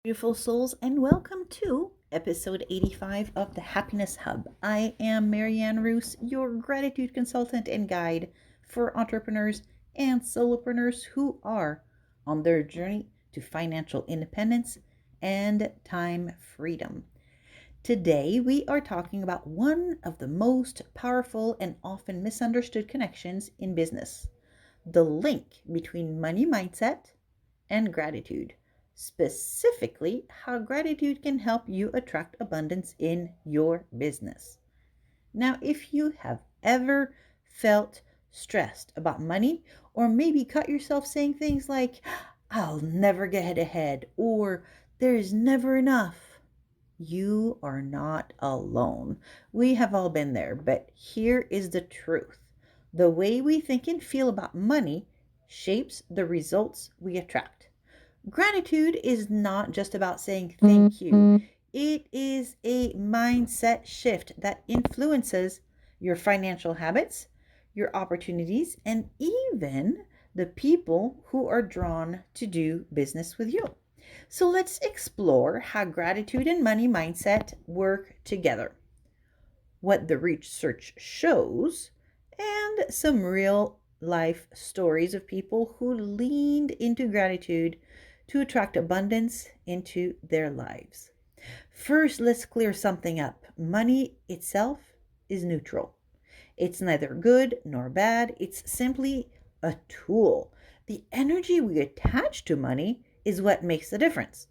Beautiful souls, and welcome to episode 85 of the Happiness Hub. I am Marianne Rouse, your gratitude consultant and guide for entrepreneurs and solopreneurs who are on their journey to financial independence and time freedom. Today, we are talking about one of the most powerful and often misunderstood connections in business: the link between money mindset and gratitude. Specifically, how gratitude can help you attract abundance in your business. Now, if you have ever felt stressed about money, or maybe caught yourself saying things like, I'll never get ahead, or there's never enough, you are not alone. We have all been there, but here is the truth. The way we think and feel about money shapes the results we attract. Gratitude is not just about saying thank you. It is a mindset shift that influences your financial habits, your opportunities, and even the people who are drawn to do business with you. So let's explore how gratitude and money mindset work together, what the research shows, and some real life stories of people who leaned into gratitude to attract abundance into their lives. First, let's clear something up. Money itself is neutral. It's neither good nor bad. It's simply a tool. The energy we attach to money is what makes the difference.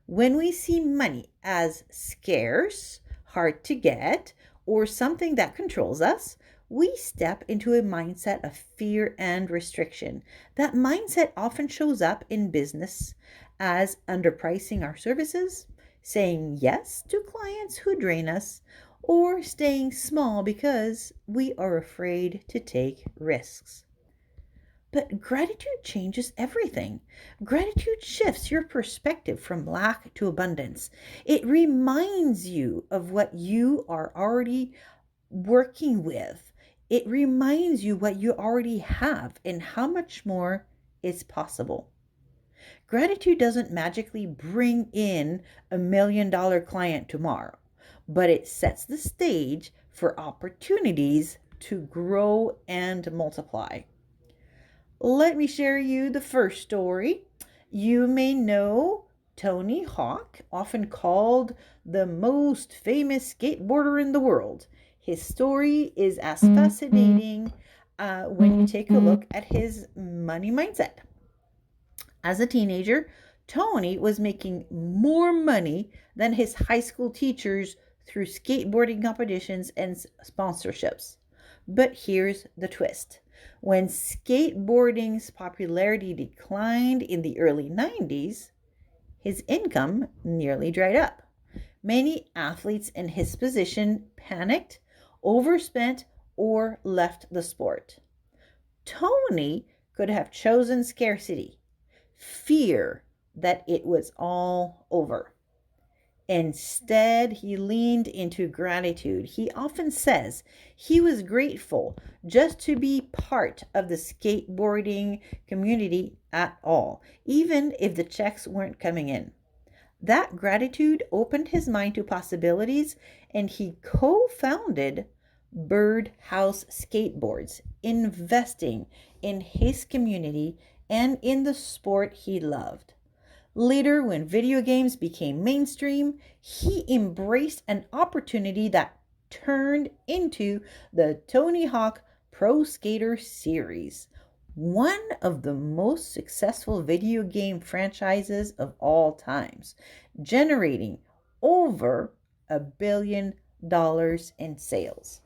When we see money as scarce, hard to get, or something that controls us, we step into a mindset of fear and restriction. That mindset often shows up in business as underpricing our services, saying yes to clients who drain us, or staying small because we are afraid to take risks. But gratitude changes everything. Gratitude shifts your perspective from lack to abundance. It reminds you of what you are already working with. It reminds you what you already have and how much more is possible. Gratitude doesn't magically bring in $1 million client tomorrow, but it sets the stage for opportunities to grow and multiply. Let me share you the first story. You may know Tony Hawk, often called the most famous skateboarder in the world. His story is as fascinating when you take a look at his money mindset. As a teenager, Tony was making more money than his high school teachers through skateboarding competitions and sponsorships. But here's the twist. When skateboarding's popularity declined in the early 90s, his income nearly dried up. Many athletes in his position panicked, overspent, or left the sport. Tony could have chosen scarcity, fear that it was all over. Instead, he leaned into gratitude. He often says he was grateful just to be part of the skateboarding community at all, even if the checks weren't coming in. That gratitude opened his mind to possibilities, and he co-founded Birdhouse Skateboards, investing in his community and in the sport he loved. Later, when video games became mainstream, he embraced an opportunity that turned into the Tony Hawk Pro Skater series, one of the most successful video game franchises of all times, generating over $1 billion in sales.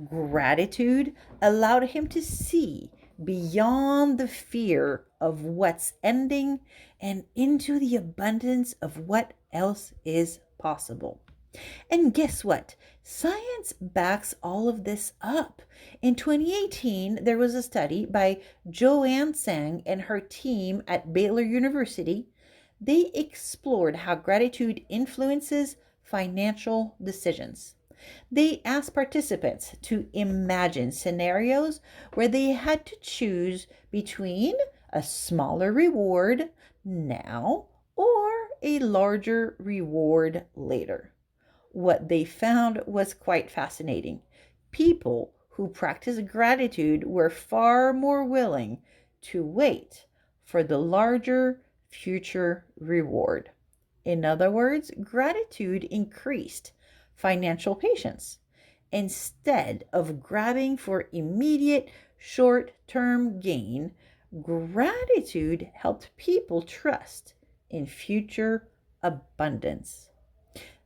Gratitude allowed him to see beyond the fear of what's ending and into the abundance of what else is possible. And guess what? Science backs all of this up. In 2018, there was a study by Joanne Sang and her team at Baylor University. They explored how gratitude influences financial decisions. They asked participants to imagine scenarios where they had to choose between a smaller reward now or a larger reward later. What they found was quite fascinating. People who practiced gratitude were far more willing to wait for the larger future reward. In other words, gratitude increased financial patience. Instead of grabbing for immediate short term gain, gratitude helped people trust in future abundance.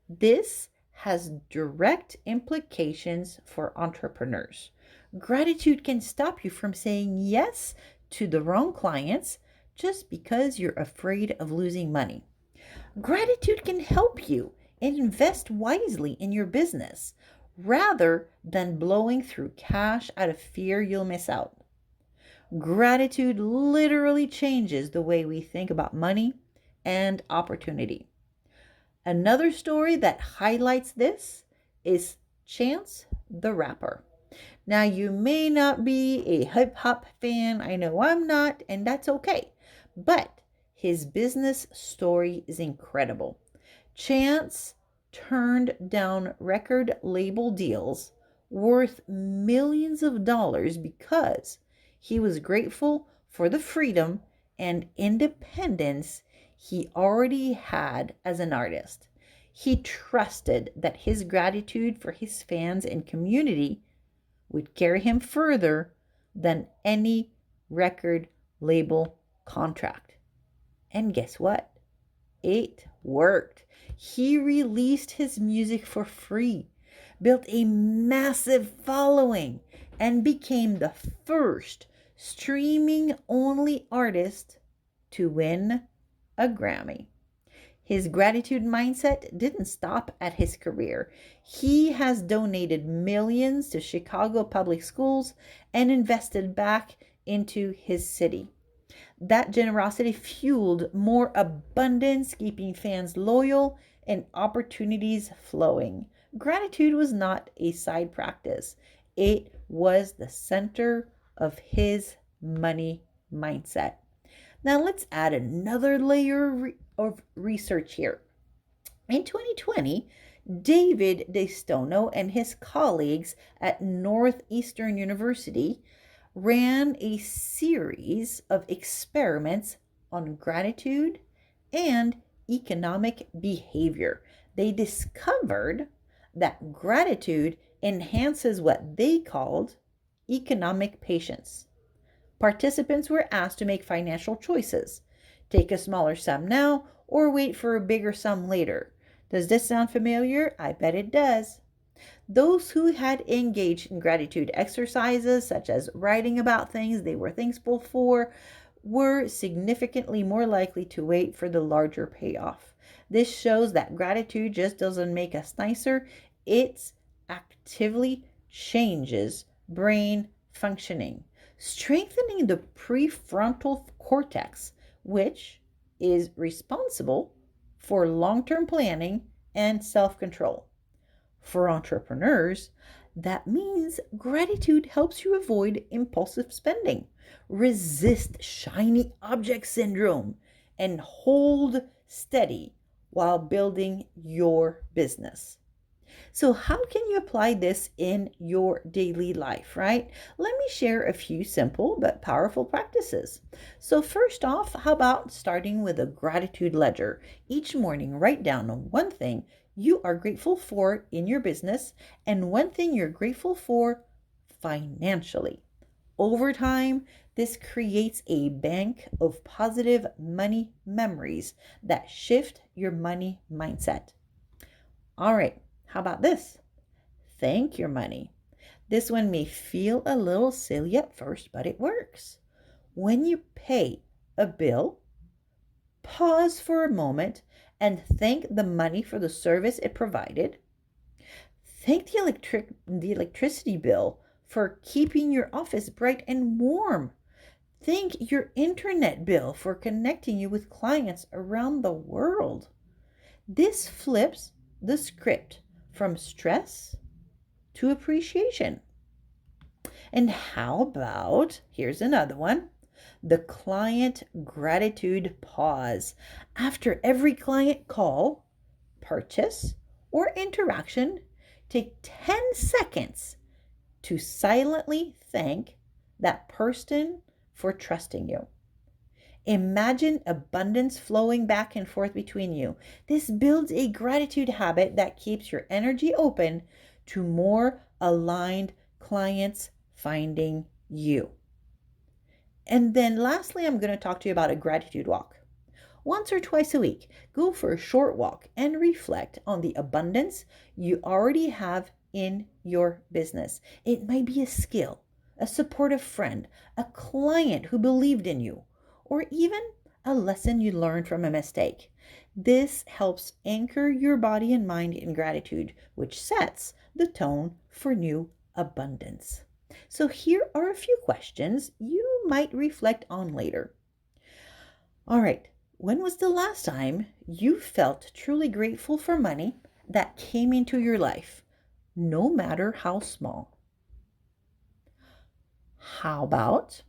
This has direct implications for entrepreneurs. Gratitude can stop you from saying yes to the wrong clients just because you're afraid of losing money. Gratitude can help you invest wisely in your business rather than blowing through cash out of fear you'll miss out. Gratitude literally changes the way we think about money and opportunity. Another story that highlights this is Chance the Rapper. Now, you may not be a hip hop fan. I know I'm not, and that's okay. But his business story is incredible. Chance turned down record label deals worth millions of dollars because he was grateful for the freedom and independence he already had as an artist. He trusted that his gratitude for his fans and community would carry him further than any record label contract. And guess what? It worked. He released his music for free, built a massive following, and became the first streaming only artist to win a Grammy. His gratitude mindset didn't stop at his career. He has donated millions to Chicago public schools and invested back into his city. That generosity fueled more abundance, keeping fans loyal and opportunities flowing. Gratitude was not a side practice, it was the center of his money mindset. Now, let's add another layer of research here. In 2020, David DeStono and his colleagues at Northeastern University ran a series of experiments on gratitude and economic behavior. They discovered that gratitude enhances what they called economic patience. Participants were asked to make financial choices. Take a smaller sum now or wait for a bigger sum later. Does this sound familiar? I bet it does. Those who had engaged in gratitude exercises, such as writing about things they were thankful for, were significantly more likely to wait for the larger payoff. This shows that gratitude just doesn't make us nicer, it actively changes brain functioning, strengthening the prefrontal cortex, which is responsible for long-term planning and self-control. For entrepreneurs, that means gratitude helps you avoid impulsive spending, resist shiny object syndrome, and hold steady while building your business. So, how can you apply this in your daily life, right? Let me share a few simple but powerful practices. So, first off, how about starting with a gratitude ledger? Each morning, write down one thing you are grateful for in your business and one thing you're grateful for financially. Over time, this creates a bank of positive money memories that shift your money mindset. All right, how about this? Thank your money. This one may feel a little silly at first, but it works. When you pay a bill, pause for a moment and thank the money for the service it provided. Thank the electricity bill for keeping your office bright and warm. Thank your internet bill for connecting you with clients around the world. This flips the script from stress to appreciation. And how about, here's another one, the client gratitude pause. After every client call, purchase, or interaction, take 10 seconds to silently thank that person for trusting you. Imagine abundance flowing back and forth between you. This builds a gratitude habit that keeps your energy open to more aligned clients finding you. And then lastly, I'm going to talk to you about a gratitude walk. Once or twice a week, go for a short walk and reflect on the abundance you already have in your business. It might be a skill, a supportive friend, a client who believed in you, or even a lesson you learned from a mistake. This helps anchor your body and mind in gratitude, which sets the tone for new abundance. So here are a few questions you might reflect on later. All right, when was the last time you felt truly grateful for money that came into your life, no matter how small? How about,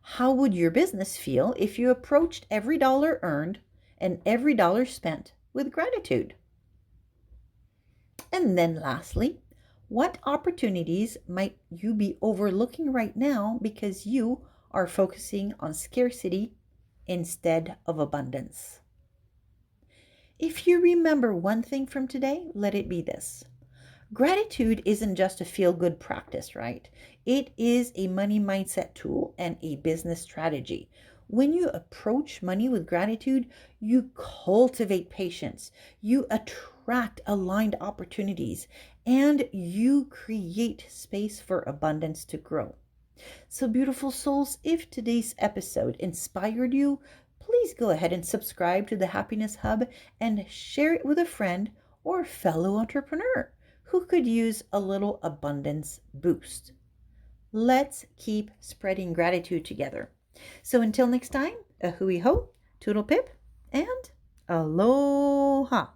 how would your business feel if you approached every dollar earned and every dollar spent with gratitude? And then lastly, what opportunities might you be overlooking right now because you are focusing on scarcity instead of abundance? If you remember one thing from today, let it be this. Gratitude isn't just a feel-good practice, right? It is a money mindset tool and a business strategy. When you approach money with gratitude, you cultivate patience, you attract aligned opportunities, and you create space for abundance to grow. So, beautiful souls, if today's episode inspired you, please go ahead and subscribe to the Happiness Hub and share it with a friend or fellow entrepreneur who could use a little abundance boost. Let's keep spreading gratitude together. So until next time, a hui ho, toodle pip, and aloha.